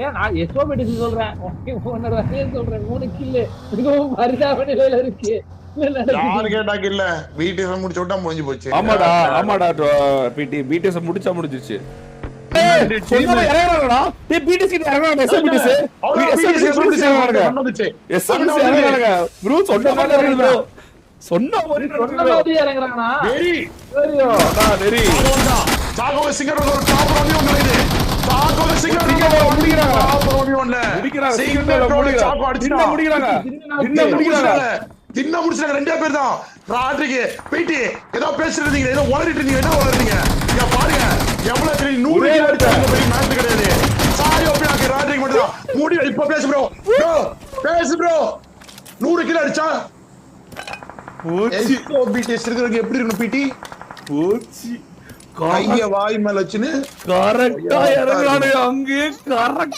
ஏன் நான் எஸ்ஓபிடி சொல்றேன் உன்னோட சொல்றேன் 3 கில்லு மிகவும் பரிதாப நிலையில இருக்கு. யாரு கேட்டாக்கு இல்ல பிடிஎஸ் முடிச்சு விட்டா முடிஞ்சு போச்சு. ஆமாடா ஆமாடா பிடி பிடிஎஸ் முடிச்சா முடிஞ்சிச்சு. தின்ன முடிச்சாங்க 2 பேர் தான். ராட்ரிக்கு போயிட்டு ஏதோ பேசிட்டு இருந்தீங்க, ஏதோ உளறிட்டு இருந்தீங்க, என்ன உளறீங்க? இங்க பாருங்க எவ்வளவு தெரியும் 100 கிலோ அடிச்சாங்க பெரிய மேட்ச் கிடையாது. சாரி ஓபியாக்கு ராட்ரிக்கு மட்டும் தான் மூடி. இப்ப பேசு ப்ரோ, பேசு ப்ரோ. 100 கிலோ அடிச்சா போச்சு. பிடிஎஸ் இருக்குறதுக்கு எப்படி இருக்கணும் பிடி? போச்சு. கைய வாய் மேல வச்சுன்னு கரெக்டா இறங்குறானே அங்கே கரெக்ட்.